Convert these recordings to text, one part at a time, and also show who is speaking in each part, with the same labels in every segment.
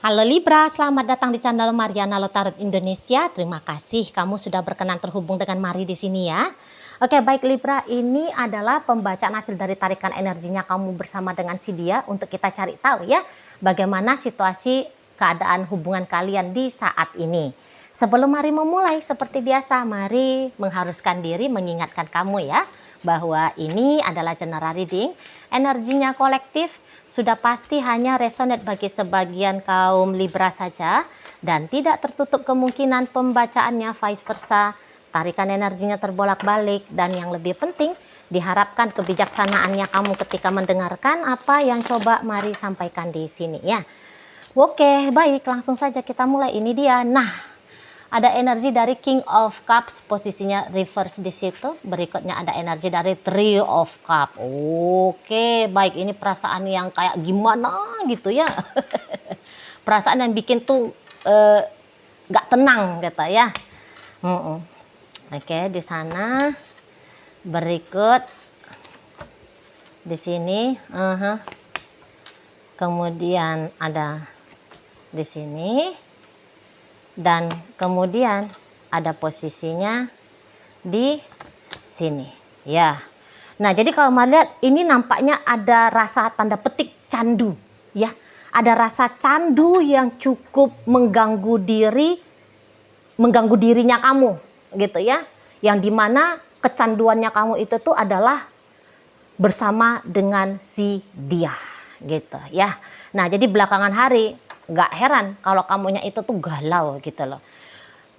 Speaker 1: Halo Libra, selamat datang di channel Mariana Lotarot Indonesia. Terima kasih kamu sudah berkenan terhubung dengan Mari di sini ya. Oke, baik Libra, ini adalah pembacaan hasil dari tarikan energinya kamu bersama dengan si dia untuk kita cari tahu ya bagaimana situasi keadaan hubungan kalian di saat ini. Sebelum Mari memulai, seperti biasa, Mari mengharuskan diri mengingatkan kamu ya bahwa ini adalah general reading, energinya kolektif. Sudah pasti hanya resonate bagi sebagian kaum Libra saja dan tidak tertutup kemungkinan pembacaannya vice versa. Tarikan energinya terbolak-balik dan yang lebih penting diharapkan kebijaksanaannya kamu ketika mendengarkan apa yang coba Mari sampaikan di sini ya. Oke, baik, langsung saja kita mulai. Ini dia. Nah, ada energi dari King of Cups, posisinya reverse di situ. Berikutnya ada energi dari Three of Cups. Oke, baik, ini perasaan yang kayak gimana gitu ya. Perasaan yang bikin tuh gak tenang gitu ya. Oke, di sana. Berikut di sini. Kemudian ada di sini. Dan kemudian ada posisinya di sini ya. Nah, jadi kalau melihat ini nampaknya ada rasa tanda petik candu ya. Ada rasa candu yang cukup mengganggu dirinya kamu gitu ya. Yang dimana kecanduannya kamu itu tuh adalah bersama dengan si dia gitu ya. Nah, jadi belakangan hari nggak heran kalau kamunya itu tuh galau gitu loh.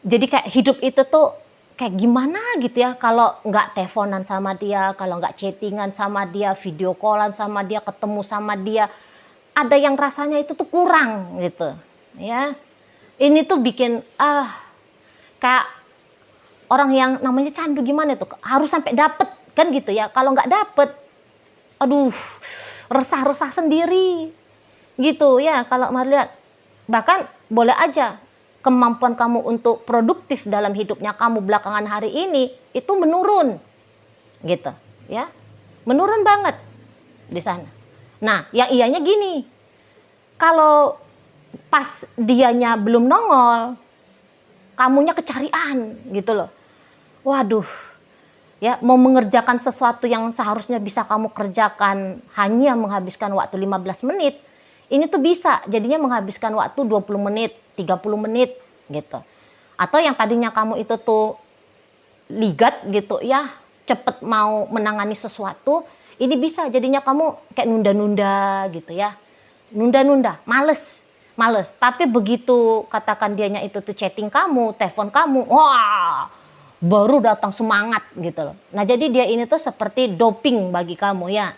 Speaker 1: Jadi kayak hidup itu tuh kayak gimana gitu ya kalau nggak teleponan sama dia, kalau nggak chattingan sama dia, video callan sama dia, ketemu sama dia, ada yang rasanya itu tuh kurang gitu ya. Ini tuh bikin kayak orang yang namanya candu gimana tuh, harus sampai dapet kan gitu ya. Kalau nggak dapet, aduh, resah-resah sendiri gitu ya. Kalau melihat bahkan boleh aja kemampuan kamu untuk produktif dalam hidupnya kamu belakangan hari ini itu menurun gitu ya, menurun banget di sana. Nah, yang iyanya gini, kalau pas dianya belum nongol, kamunya kecarian gitu loh. Waduh ya, mau mengerjakan sesuatu yang seharusnya bisa kamu kerjakan hanya menghabiskan waktu 15 menit, ini tuh bisa jadinya menghabiskan waktu 20 menit, 30 menit gitu. Atau yang tadinya kamu itu tuh ligat gitu ya, cepet mau menangani sesuatu, ini bisa jadinya kamu kayak nunda-nunda gitu ya. Nunda-nunda, males. Tapi begitu katakan dianya itu tuh chatting kamu, telepon kamu, wah, baru datang semangat gitu loh. Nah, jadi dia ini tuh seperti doping bagi kamu ya.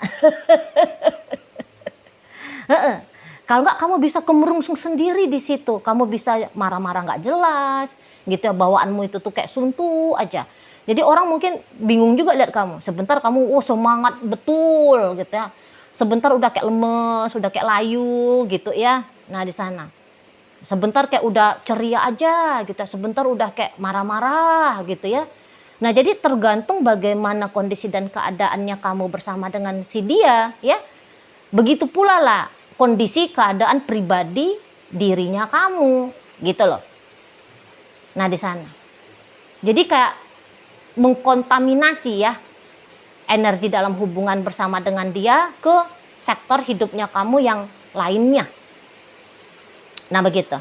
Speaker 1: Kalau nggak kamu bisa kemerungsung sendiri di situ, kamu bisa marah-marah nggak jelas, gitu ya, bawaanmu itu tuh kayak suntu aja. Jadi orang mungkin bingung juga lihat kamu. Sebentar kamu semangat betul gitu ya. Sebentar udah kayak lemes, udah kayak layu gitu ya. Nah, di sana. Sebentar kayak udah ceria aja gitu, sebentar udah kayak marah-marah gitu ya. Nah, jadi tergantung bagaimana kondisi dan keadaannya kamu bersama dengan si dia ya. Begitu pula lah kondisi keadaan pribadi dirinya kamu gitu loh. Nah, di sana. Jadi kayak mengkontaminasi ya energi dalam hubungan bersama dengan dia ke sektor hidupnya kamu yang lainnya. Nah, begitu.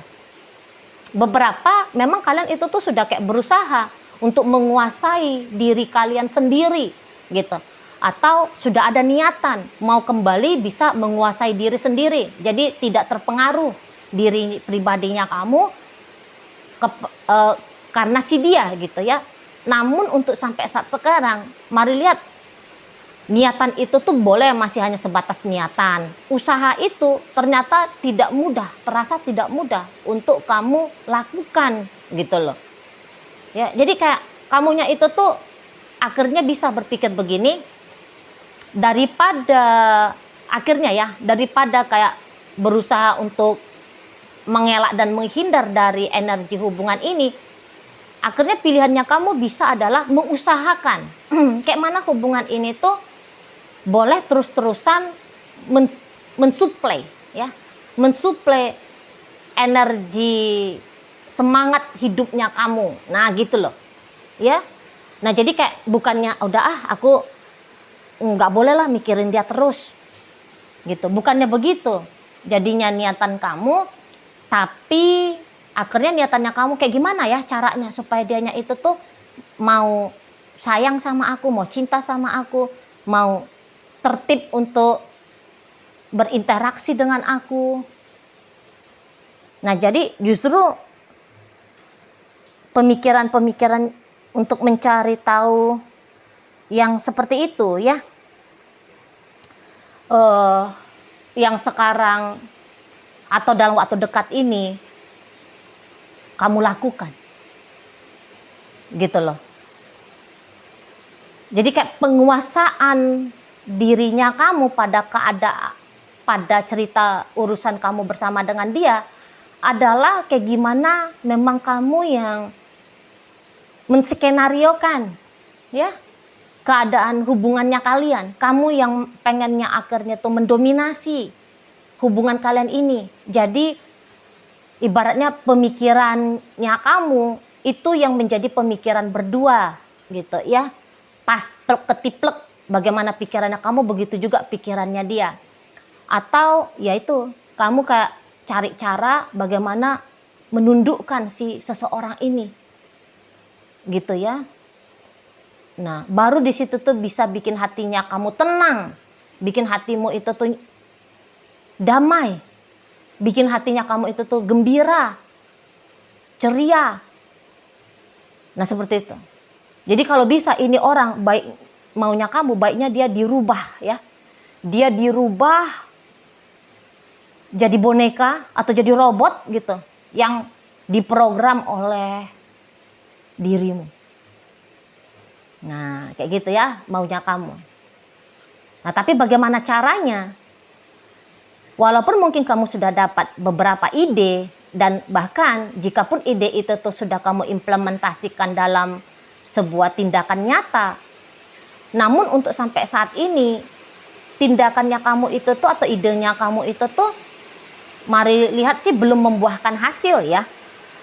Speaker 1: Beberapa memang kalian itu tuh sudah kayak berusaha untuk menguasai diri kalian sendiri gitu. Atau sudah ada niatan mau kembali bisa menguasai diri sendiri. Jadi tidak terpengaruh diri pribadinya kamu karena si dia gitu ya. Namun untuk sampai saat sekarang, mari lihat, niatan itu tuh boleh masih hanya sebatas niatan. Usaha itu ternyata tidak mudah, terasa tidak mudah untuk kamu lakukan gitu loh. Ya, jadi kayak kamunya itu tuh akhirnya bisa berpikir begini, daripada kayak berusaha untuk mengelak dan menghindar dari energi hubungan ini, akhirnya pilihannya kamu bisa adalah mengusahakan kayak mana hubungan ini tuh boleh terus-terusan mensuplai ya, mensuplai energi semangat hidupnya kamu. Nah gitu loh ya. Nah jadi kayak bukannya udah aku nggak boleh lah mikirin dia terus gitu, bukannya begitu jadinya niatan kamu, tapi akhirnya niatannya kamu kayak gimana ya caranya supaya dianya itu tuh mau sayang sama aku, mau cinta sama aku, mau tertib untuk berinteraksi dengan aku. Nah jadi justru pemikiran-pemikiran untuk mencari tahu yang seperti itu ya, yang sekarang atau dalam waktu dekat ini kamu lakukan gitu loh. Jadi kayak penguasaan dirinya kamu pada cerita urusan kamu bersama dengan dia adalah kayak gimana memang kamu yang menskenariokan ya keadaan hubungannya kalian. Kamu yang pengennya akhirnya tuh mendominasi hubungan kalian ini. Jadi ibaratnya pemikirannya kamu itu yang menjadi pemikiran berdua gitu ya. Pas ketiplek bagaimana pikirannya kamu, begitu juga pikirannya dia. Atau yaitu kamu kayak cari cara bagaimana menundukkan si seseorang ini gitu ya. Nah baru di situ tuh bisa bikin hatinya kamu tenang, bikin hatimu itu tuh damai, bikin hatinya kamu itu tuh gembira, ceria. Nah seperti itu. Jadi kalau bisa ini orang baik maunya kamu, baiknya dia dirubah ya. Dia dirubah jadi boneka atau jadi robot gitu yang diprogram oleh dirimu. Nah kayak gitu ya maunya kamu. Nah tapi bagaimana caranya? Walaupun mungkin kamu sudah dapat beberapa ide, dan bahkan jikapun ide itu tuh sudah kamu implementasikan dalam sebuah tindakan nyata, namun untuk sampai saat ini tindakannya kamu itu tuh atau idenya kamu itu tuh mari lihat sih belum membuahkan hasil ya,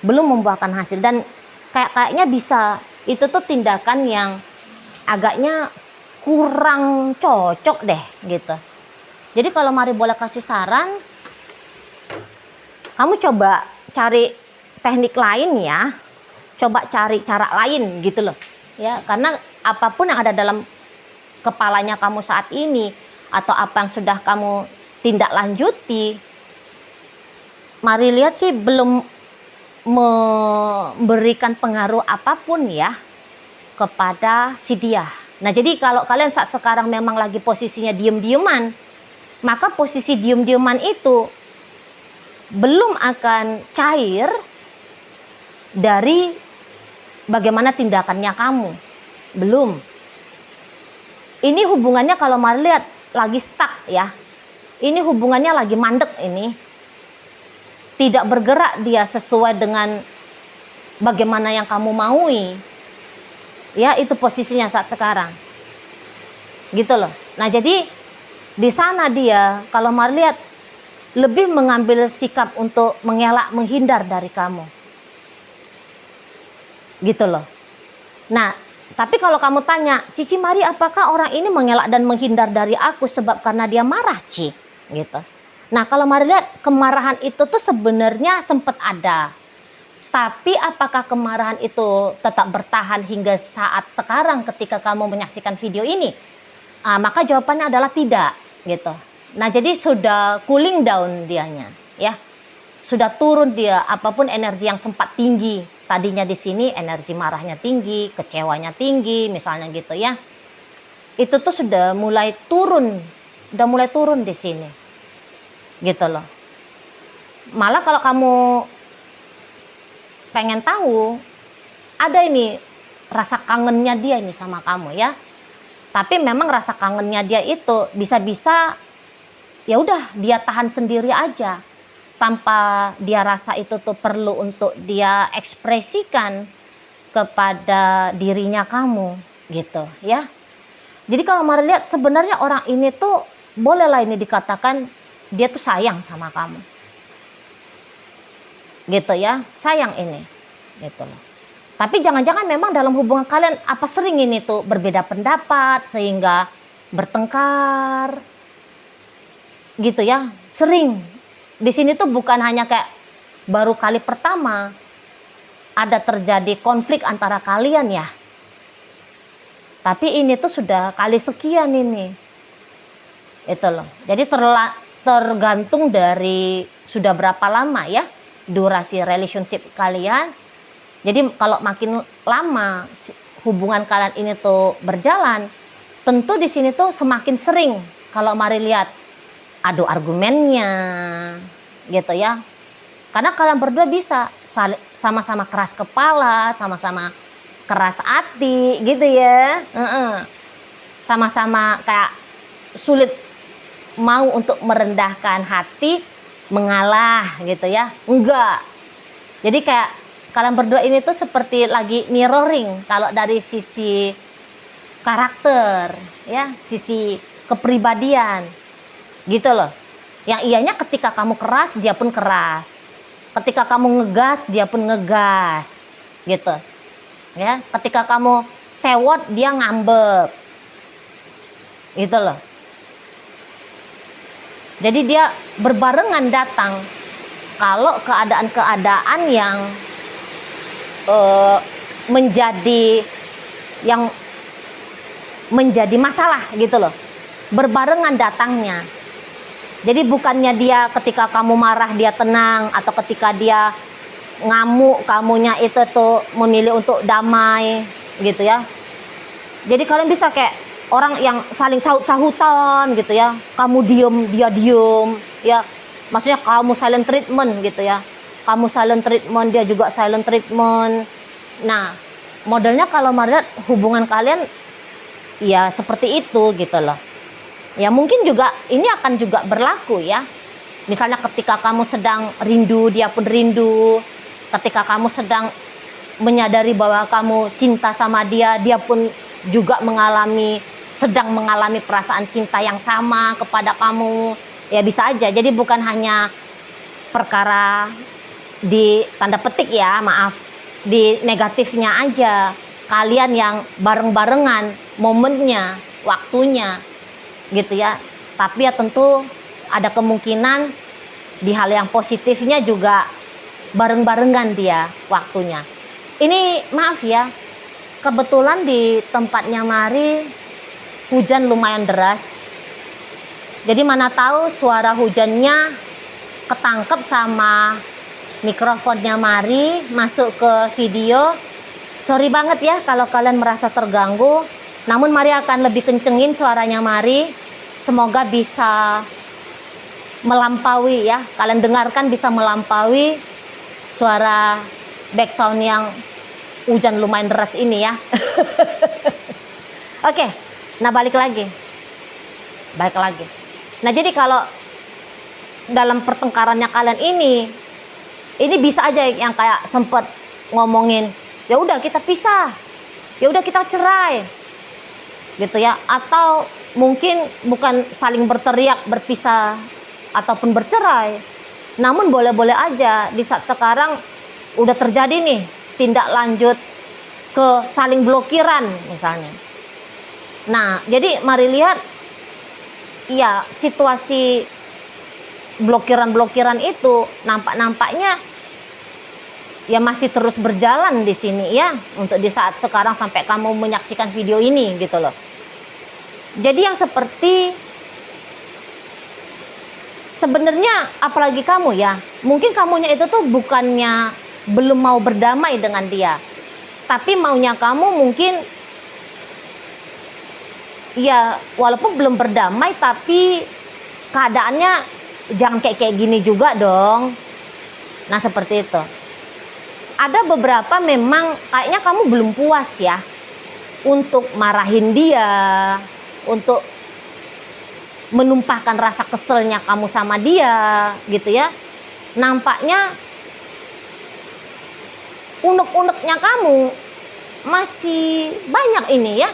Speaker 1: belum membuahkan hasil. Dan kayaknya bisa itu tuh tindakan yang agaknya kurang cocok deh gitu. Jadi kalau mari boleh kasih saran, kamu coba cari teknik lain ya, coba cari cara lain gitu loh ya. Karena apapun yang ada dalam kepalanya kamu saat ini atau apa yang sudah kamu tindak lanjuti, mari lihat sih belum memberikan pengaruh apapun ya kepada si dia. Nah jadi kalau kalian saat sekarang memang lagi posisinya diem-dieman, maka posisi diem-dieman itu belum akan cair dari bagaimana tindakannya kamu. Belum. Ini hubungannya kalau mari lihat lagi stuck ya. Ini hubungannya lagi mandek ini. Tidak bergerak dia sesuai dengan bagaimana yang kamu maui. Ya, itu posisinya saat sekarang. Gitu loh. Nah, jadi di sana dia kalau mari lihat lebih mengambil sikap untuk mengelak, menghindar dari kamu. Gitu loh. Nah, tapi kalau kamu tanya, Cici Mari apakah orang ini mengelak dan menghindar dari aku sebab karena dia marah, Ci? Gitu. Nah, kalau mari lihat kemarahan itu tuh sebenarnya sempat ada. Tapi apakah kemarahan itu tetap bertahan hingga saat sekarang ketika kamu menyaksikan video ini? Maka jawabannya adalah tidak, gitu. Nah, jadi sudah cooling down dianya, ya. Sudah turun dia, apapun energi yang sempat tinggi. Tadinya di sini energi marahnya tinggi, kecewanya tinggi, misalnya gitu ya. Itu tuh sudah mulai turun di sini. Gitu loh. Malah kalau kamu pengen tahu, ada ini rasa kangennya dia ini sama kamu ya. Tapi memang rasa kangennya dia itu bisa-bisa ya udah dia tahan sendiri aja, tanpa dia rasa itu tuh perlu untuk dia ekspresikan kepada dirinya kamu gitu ya. Jadi kalau mari lihat sebenarnya orang ini tuh bolehlah ini dikatakan dia tuh sayang sama kamu. gitu ya. Sayang ini, gitu loh. Tapi jangan-jangan memang dalam hubungan kalian apa sering ini tuh berbeda pendapat sehingga bertengkar, gitu ya. Sering. Di sini tuh bukan hanya kayak baru kali pertama ada terjadi konflik antara kalian ya. Tapi ini tuh sudah kali sekian ini. Itu loh. Jadi tergantung dari sudah berapa lama ya durasi relationship kalian. Jadi kalau makin lama hubungan kalian ini tuh berjalan, tentu di sini tuh semakin sering kalau mari lihat adu argumennya gitu ya. Karena kalian berdua bisa sama-sama keras kepala, sama-sama keras hati gitu ya. Sama-sama kayak sulit mau untuk merendahkan hati, mengalah gitu ya. Enggak. Jadi kayak kalian berdua ini tuh seperti lagi mirroring kalau dari sisi karakter ya, sisi kepribadian gitu loh. Yang ianya ketika kamu keras dia pun keras, ketika kamu ngegas dia pun ngegas gitu ya. Ketika kamu sewot dia ngambek gitu loh. Jadi dia berbarengan datang kalau keadaan-keadaan yang menjadi masalah gitu loh, berbarengan datangnya. Jadi bukannya dia ketika kamu marah dia tenang, atau ketika dia ngamuk kamunya itu tuh memilih untuk damai gitu ya. Jadi kalian bisa kayak orang yang saling sahut-sahutan gitu ya. Kamu diem, dia diem ya. Maksudnya kamu silent treatment gitu ya. Kamu silent treatment, dia juga silent treatment. Nah, modelnya kalau melihat hubungan kalian ya seperti itu gitu loh. Ya mungkin juga ini akan juga berlaku ya. Misalnya ketika kamu sedang rindu, dia pun rindu. Ketika kamu sedang menyadari bahwa kamu cinta sama dia, dia pun juga sedang mengalami perasaan cinta yang sama kepada kamu. Ya bisa aja. Jadi bukan hanya perkara di tanda petik ya, maaf, di negatifnya aja. Kalian yang bareng-barengan momennya, waktunya gitu ya. Tapi ya tentu ada kemungkinan di hal yang positifnya juga bareng-barengan dia waktunya. Ini maaf ya, kebetulan di tempatnya Mari hujan lumayan deras. Jadi mana tahu suara hujannya ketangkep sama mikrofonnya Mari masuk ke video. Sorry banget ya kalau kalian merasa terganggu. Namun Mari akan lebih kencengin suaranya Mari. Semoga bisa melampaui ya. Kalian dengarkan bisa melampaui suara backsound yang hujan lumayan deras ini ya. Oke, nah balik lagi. Nah jadi kalau dalam pertengkarannya kalian ini bisa aja yang kayak sempet ngomongin, ya udah kita pisah, ya udah kita cerai, gitu ya. Atau mungkin bukan saling berteriak berpisah ataupun bercerai, namun boleh-boleh aja di saat sekarang udah terjadi nih tindak lanjut ke saling blokiran misalnya. Nah jadi mari lihat ya situasi blokiran itu nampaknya ya masih terus berjalan di sini ya, untuk di saat sekarang sampai kamu menyaksikan video ini gitu loh. Jadi yang seperti sebenarnya apalagi kamu ya, mungkin kamunya itu tuh bukannya belum mau berdamai dengan dia, tapi maunya kamu mungkin ya walaupun belum berdamai tapi keadaannya jangan kayak gini juga dong. Nah seperti itu. Ada beberapa memang kayaknya kamu belum puas ya untuk marahin dia, untuk menumpahkan rasa keselnya kamu sama dia gitu ya. Nampaknya unek-uneknya kamu masih banyak ini ya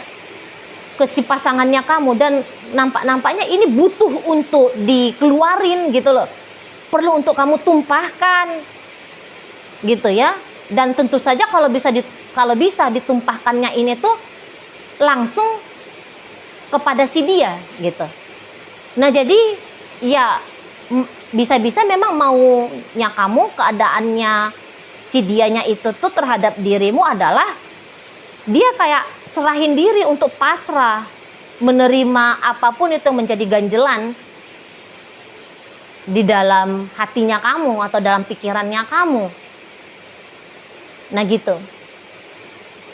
Speaker 1: ke si pasangannya kamu, dan nampaknya ini butuh untuk dikeluarin gitu loh. Perlu untuk kamu tumpahkan gitu ya. Dan tentu saja kalau bisa ditumpahkannya ini tuh langsung kepada si dia gitu. Nah jadi ya bisa-bisa memang maunya kamu, keadaannya si dianya itu tuh terhadap dirimu adalah dia kayak serahin diri untuk pasrah, menerima apapun itu yang menjadi ganjelan di dalam hatinya kamu atau dalam pikirannya kamu. Nah gitu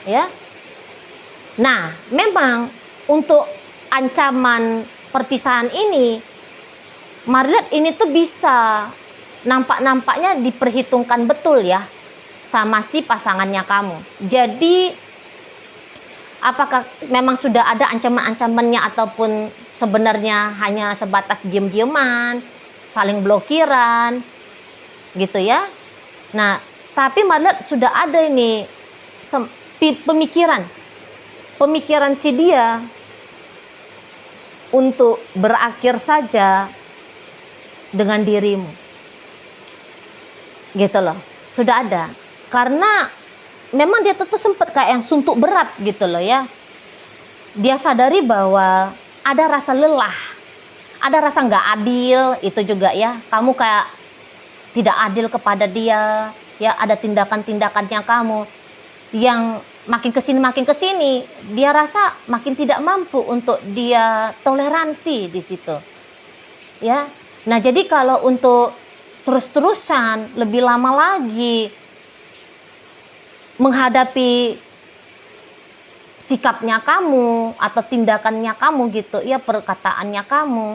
Speaker 1: ya. Nah memang untuk ancaman perpisahan ini, mari lihat ini tuh bisa nampaknya diperhitungkan betul ya sama si pasangannya kamu. Jadi apakah memang sudah ada ancaman-ancamannya ataupun sebenarnya hanya sebatas diem-dieman, saling blokiran gitu ya. Nah tapi mari lihat sudah ada ini pemikiran si dia untuk berakhir saja dengan dirimu gitu loh, sudah ada. Karena memang dia tuh sempat kayak yang suntuk berat gitu loh ya. Dia sadari bahwa ada rasa lelah, ada rasa nggak adil itu juga ya. Kamu kayak tidak adil kepada dia ya, ada tindakan-tindakannya kamu yang makin kesini dia rasa makin tidak mampu untuk dia toleransi di situ ya. Nah jadi kalau untuk terus-terusan lebih lama lagi menghadapi sikapnya kamu atau tindakannya kamu gitu ya, perkataannya kamu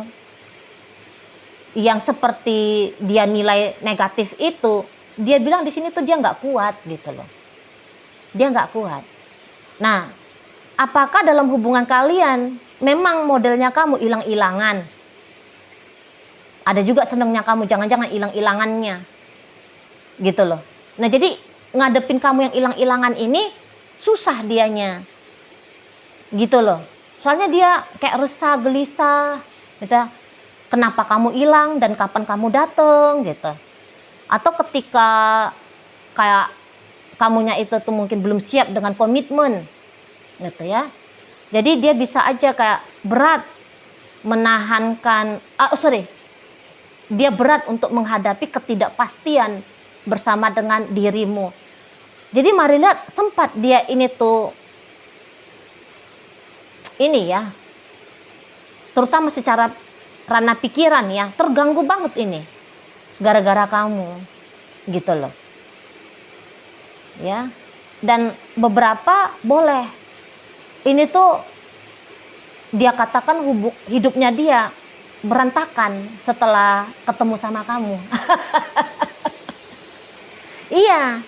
Speaker 1: yang seperti dia nilai negatif itu, dia bilang di sini tuh dia nggak kuat gitu loh. Dia nggak kuat. Nah, apakah dalam hubungan kalian memang modelnya kamu hilang-hilangan? Ada juga senengnya kamu, jangan-jangan hilang-hilangannya gitu loh. Nah jadi ngadepin kamu yang hilang-hilangan ini susah dianya gitu loh. Soalnya dia kayak resah, gelisah gitu. Kenapa kamu hilang dan kapan kamu dateng gitu. Atau ketika kayak kamunya itu tuh mungkin belum siap dengan komitmen gitu ya. Jadi dia bisa aja kayak berat menahankan dia berat untuk menghadapi ketidakpastian bersama dengan dirimu. Jadi mari lihat sempat dia ini tuh ini ya, terutama secara ranah pikiran ya, terganggu banget ini gara-gara kamu gitu loh ya. Dan beberapa boleh ini tuh dia katakan hidupnya dia berantakan setelah ketemu sama kamu. Iya.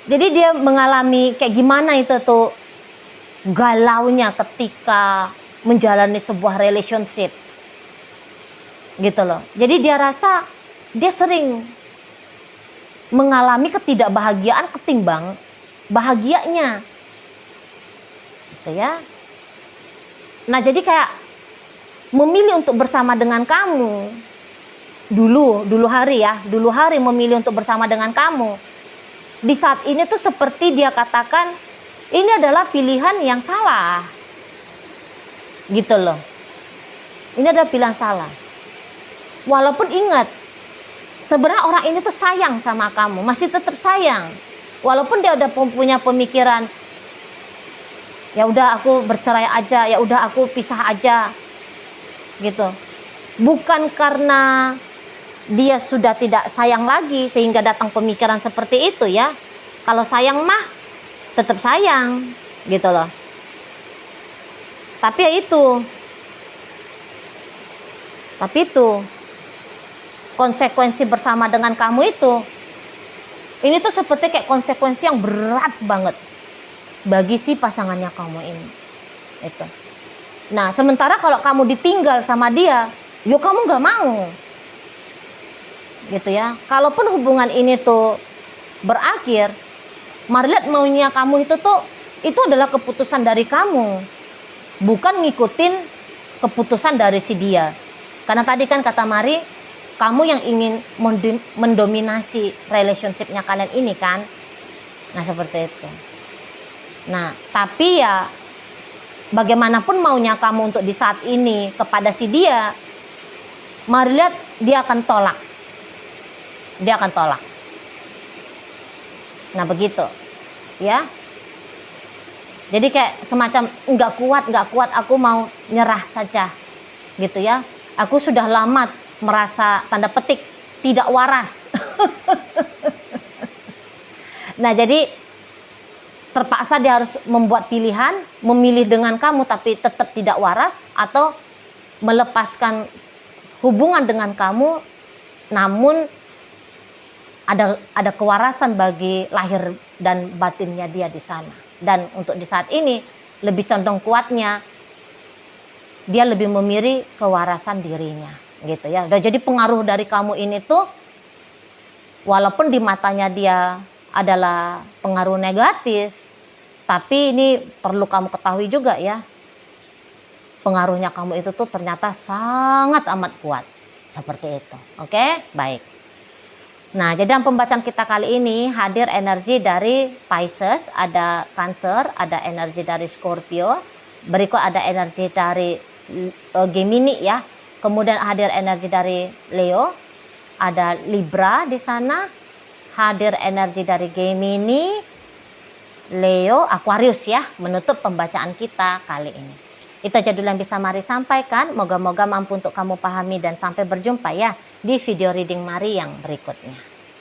Speaker 1: Jadi dia mengalami kayak gimana itu tuh galaunya ketika menjalani sebuah relationship. Gitu loh. Jadi dia rasa dia sering mengalami ketidakbahagiaan ketimbang bahagianya. Gitu ya. Nah, jadi kayak memilih untuk bersama dengan kamu dulu hari memilih untuk bersama dengan kamu. Di saat ini tuh seperti dia katakan ini adalah pilihan yang salah. Gitu loh. Ini adalah pilihan salah. Walaupun ingat, sebenarnya orang ini tuh sayang sama kamu, masih tetap sayang. Walaupun dia udah punya pemikiran, ya udah aku bercerai aja, ya udah aku pisah aja. Gitu. Bukan karena dia sudah tidak sayang lagi sehingga datang pemikiran seperti itu ya. Kalau sayang mah tetap sayang gitu loh. Tapi itu konsekuensi bersama dengan kamu itu, ini tuh seperti kayak konsekuensi yang berat banget bagi si pasangannya kamu ini. Itu. Nah, sementara kalau kamu ditinggal sama dia, yo kamu nggak mau, gitu ya. Kalaupun hubungan ini tuh berakhir, mari lihat maunya kamu itu adalah keputusan dari kamu, bukan ngikutin keputusan dari si dia. Karena tadi kan kata Mari, kamu yang ingin mendominasi relationship-nya kalian ini kan. Nah, seperti itu. Nah, tapi ya bagaimanapun maunya kamu untuk di saat ini kepada si dia, mari lihat dia akan tolak. Dia akan tolak. Nah, begitu. Ya. Jadi kayak semacam nggak kuat, aku mau nyerah saja. Gitu ya. Aku sudah lama merasa tanda petik tidak waras. Nah, jadi terpaksa dia harus membuat pilihan, memilih dengan kamu tapi tetap tidak waras, atau melepaskan hubungan dengan kamu namun ada kewarasan bagi lahir dan batinnya dia di sana. Dan untuk di saat ini lebih condong kuatnya dia lebih memilih kewarasan dirinya, gitu ya. Udah jadi pengaruh dari kamu ini tuh walaupun di matanya dia adalah pengaruh negatif, tapi ini perlu kamu ketahui juga ya, pengaruhnya kamu itu tuh ternyata sangat amat kuat. Seperti itu. Oke, baik. Nah, jadi dalam pembacaan kita kali ini hadir energi dari Pisces, ada Cancer, ada energi dari Scorpio, berikut ada energi dari Gemini ya. Kemudian hadir energi dari Leo, ada Libra di sana, hadir energi dari Gemini, Leo, Aquarius ya, menutup pembacaan kita kali ini. Itu aja dulu yang bisa Mari sampaikan. Moga-moga mampu untuk kamu pahami dan sampai berjumpa ya di video reading Mari yang berikutnya.